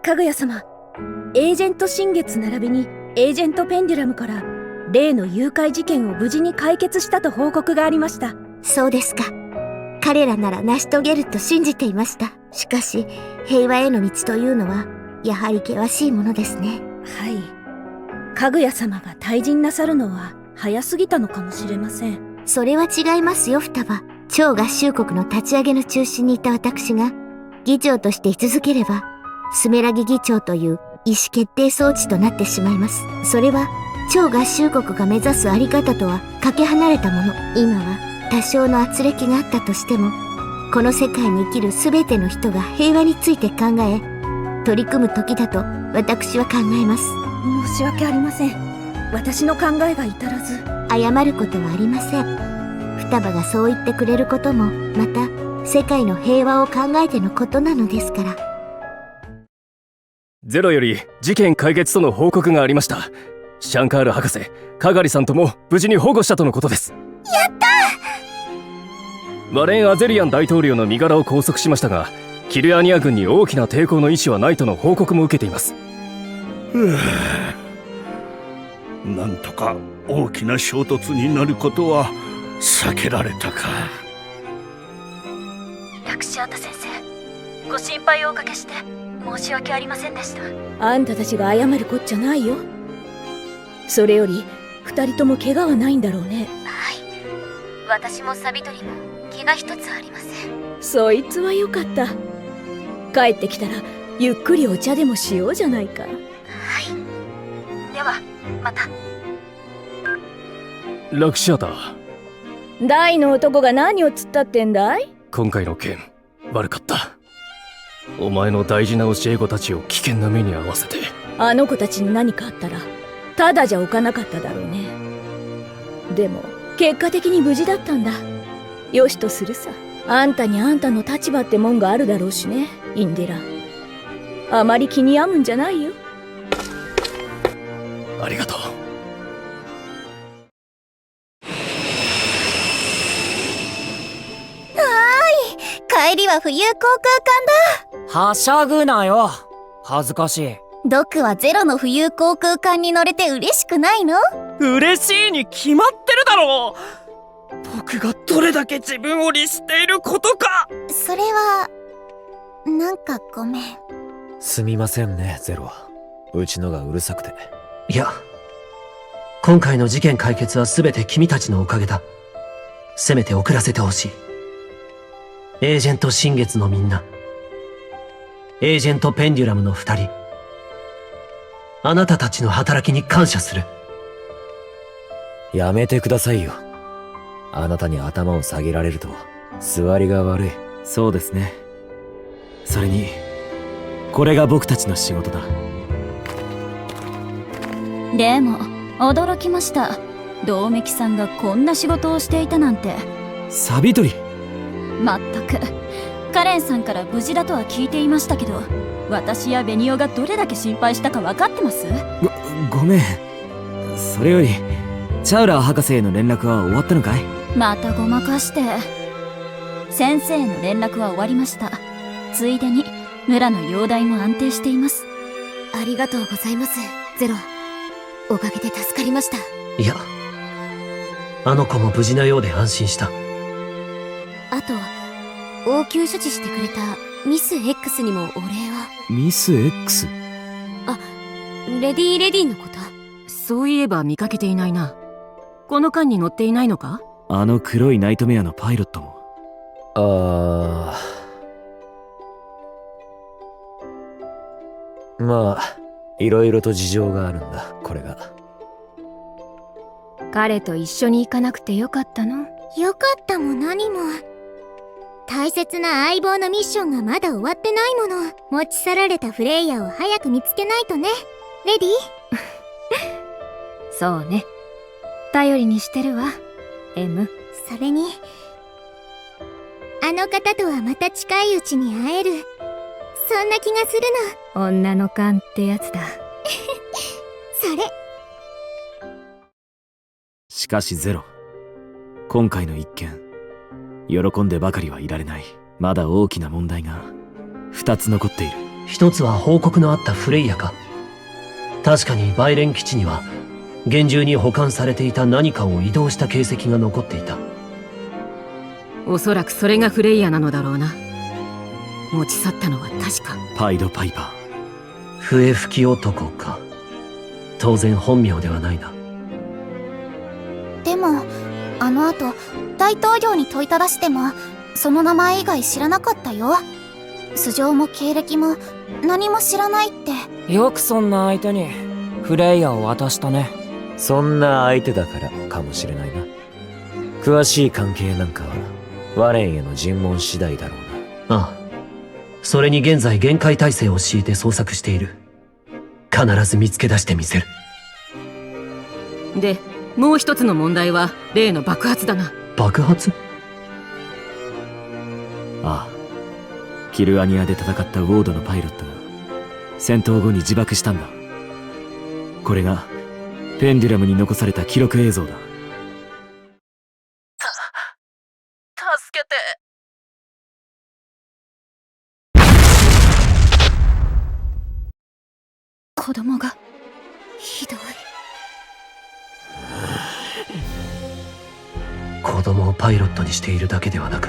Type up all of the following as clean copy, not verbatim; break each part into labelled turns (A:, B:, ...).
A: かぐや様、エージェント新月並びにエージェントペンデュラムから例の誘拐事件を無事に解決したと報告がありました。
B: そうですか。彼らなら成し遂げると信じていました。しかし平和への道というのはやはり険しいものですね。
A: はい、かぐや様が退陣なさるのは早すぎたのかもしれません。
B: それは違いますよ、双葉。超合衆国の立ち上げの中心にいた私が議長として居続ければ、スメラギ議長という意思決定装置となってしまいます。それは超合衆国が目指すあり方とはかけ離れたもの。今は多少の圧力があったとしても、この世界に生きる全ての人が平和について考え取り組む時だと私は考えます。
A: 申し訳ありません。私の考えが至らず。
B: 謝ることはありません。双葉がそう言ってくれることもまた世界の平和を考えてのことなのですから。
C: ゼロより事件解決との報告がありました。シャンカール博士、カガリさんとも無事に保護したとのことです。
B: やった
C: ー！ワレン・アゼリアン大統領の身柄を拘束しましたが、キルアニア軍に大きな抵抗の意思はないとの報告も受けています。
D: なんとか大きな衝突になることは避けられたか。
E: ラクシアータ先生、ご心配をおかけして申し訳ありませんでした。
A: あんたたちが謝るこっちゃないよ。それより二人とも怪我はないんだろうね。
E: はい、私もサビトリも気が一つありません。
A: そいつはよかった。帰ってきたらゆっくりお茶でもしようじゃないか。
E: はい、ではまた。
C: ラクシアタ、
A: 大の男が何をつったってんだい？
C: 今回の件悪かった。お前の大事な教え子たちを危険な目に遭わせて。
A: あの子たちに何かあったらただじゃおかなかっただろうね。でも結果的に無事だったんだ。よしとするさ。あんたにあんたの立場ってもんがあるだろうしね、インディラ。あまり気に病むんじゃないよ。
C: ありがとう。
B: 帰りは浮遊航空艦だ。
F: はしゃぐなよ、恥ずかしい。
B: ドクはゼロの浮遊航空艦に乗れて嬉しくないの？
F: 嬉しいに決まってるだろう。僕がどれだけ自分を律していることか。
B: それはなんかごめん。
G: すみませんね、ゼロ。うちのがうるさくて。
H: いや、今回の事件解決は全て君たちのおかげだ。せめて遅らせてほしい。エージェント新月のみんな、エージェントペンデュラムの2人、あなたたちの働きに感謝する。
G: やめてくださいよ。あなたに頭を下げられると座りが悪い。
I: そうですね。それにこれが僕たちの仕事だ。
E: でも驚きました。百目鬼さんがこんな仕事をしていたなんて。
I: サビトリ。
E: まったく、カレンさんから無事だとは聞いていましたけど、私やベニオがどれだけ心配したか分かってます？
I: ごめん。それよりチャウラー博士への連絡は終わったのかい？
E: またごまかして。先生への連絡は終わりました。ついでに村の容体も安定しています。
B: ありがとうございます、ゼロ。おかげで助かりました。
H: いや、あの子も無事なようで安心した。
B: あと応急処置してくれたミス X にもお礼を。
I: ミス X？
B: あ、レディのこと。
J: そういえば見かけていないな。この間に乗っていないのか？
I: あの黒いナイトメアのパイロットも。
G: まあいろいろと事情があるんだ、これが。
J: 彼と一緒に行かなくてよかったの？
B: よかったも何も。大切な相棒のミッションがまだ終わってないもの。持ち去られたフレイヤを早く見つけないとね。レディ？
J: そうね。頼りにしてるわ、M。
B: それにあの方とはまた近いうちに会える、そんな気がする
J: の。女の勘ってやつだ。
B: それ。
I: しかしゼロ、今回の一件喜んでばかりはいられない。まだ大きな問題が2つ残っている。
H: 一つは報告のあったフレイヤか。確かにバイレン基地には厳重に保管されていた何かを移動した形跡が残っていた。
J: おそらくそれがフレイヤなのだろうな。持ち去ったのは確か
G: パイドパイパ
H: 笛吹き男か。当然本名ではないな。
B: でも、あの後、大統領に問いただしても、その名前以外知らなかったよ。素性も経歴も何も知らないって。
F: よくそんな相手にフレイヤを渡したね。
G: ー。そんな相手だからかもしれないな。詳しい関係なんかはワレンへの尋問次第だろうな。
H: ああ。それに現在厳戒態勢を敷いて捜索している。必ず見つけ出してみせる。
J: で、もう一つの問題は例の爆発だな。
H: 爆発？
G: ああ。キルアニアで戦ったウォードのパイロットが戦闘後に自爆したんだ。これがペンデュラムに残された記録映像だ。
F: 助けて。
E: 子供がひどい。
H: 子供をパイロットにしているだけではなく、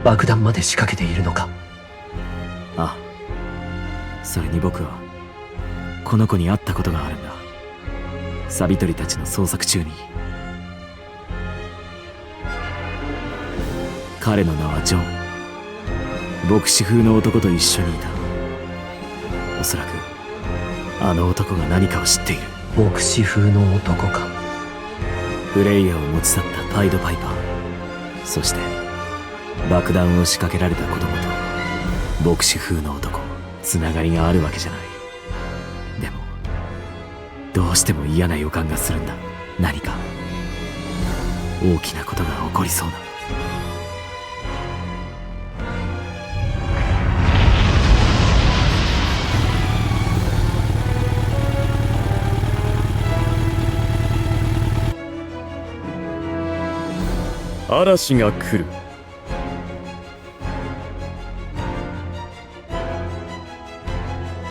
H: 爆弾まで仕掛けているのか。
G: ああ。それに僕はこの子に会ったことがあるんだ。サビトリたちの捜索中に。彼の名はジョン。牧師風の男と一緒にいた。おそらくあの男が何かを知っている。
H: 牧師風の男か。
G: フレイヤを持ち去ったパイドパイパー、そして爆弾を仕掛けられた子供と牧師風の男、つながりがあるわけじゃない。でもどうしても嫌な予感がするんだ。何か大きなことが起こりそうな。
C: 嵐が来る。